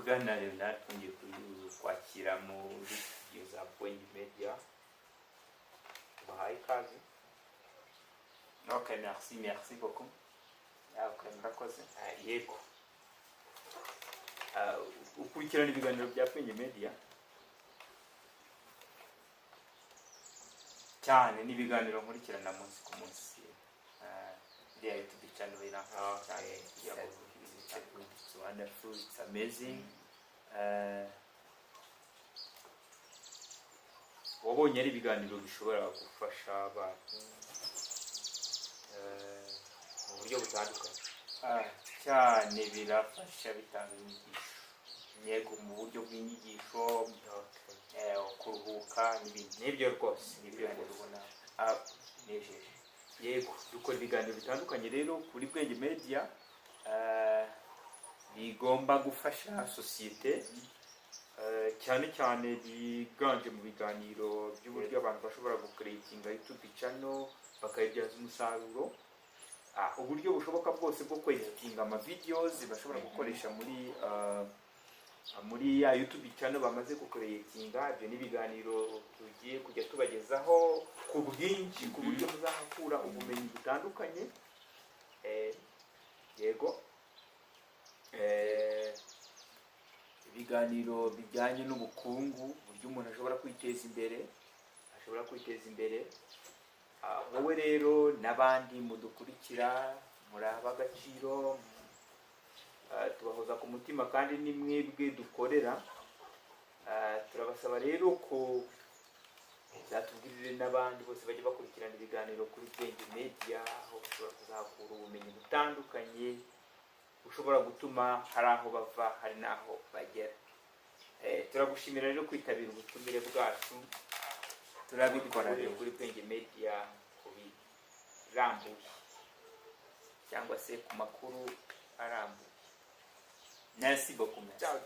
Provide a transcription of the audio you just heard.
bwana Leonard twongeye kwakira muri studio za Point Media. Bahaye ikaze. Ok, merci beaucoup. Ok, murakoze. Yego. Ukurikirana ibiganiro bya Point Media cyane n'ibiganiro nkurikirana munsi ku munsi. Bya YouTube channel ira cyane it's wonderful, it's amazing. Wabonye ari ibiganiro bishobora gufasha abantu mu buryo butandukanye. Cyane birafasha bitanga inyigisho. Yego mu buryo bw'inyigisho, kuruhuka n'ibindi. Nibyo rwose nibyo ubona nejeje. Yego dukora ibiganiro bitandukanye rero kuri Bwenge Media bigomba gufasha societe, cyane cyane biganje mu biganiro by'uburyo abantu bashobora gucreatinga YouTube channel bakayibyaza umusaruro, uburyo bushoboka bwose bwo kweditinga ama videos bashobora gukoresha muri ya YouTube channel bamaze gucreatinga. Ibyo ni ibiganiro tugiye kujya tubagezaho ku bwinshi ku buryo muzahakura ubumenyi butandukanye. Yego ibiganiro bijyanye n'ubukungu, uburyo umuntu ashobora kwiteza imbere. Wowe rero n'abandi mudukurikira muri ab'agaciro, tubahoza ku mutima kandi ni mwebwe dukorera. Turabasaba rero ko zatubwirire n'abandi bose bajya bakurikirana ibiganiro kuri Bwenge Media, aho ushobora kuzakura ubumenyi butandukanye ushobora gutuma hari aho bava hari n'aho bagera. Turagushimira rero kwitabira ubutumire bwacu. Turabikora rero kuri Bwenge Media ku birambuye cyangwa se ku makuru arambuye. Merci beaucoup. Ciao.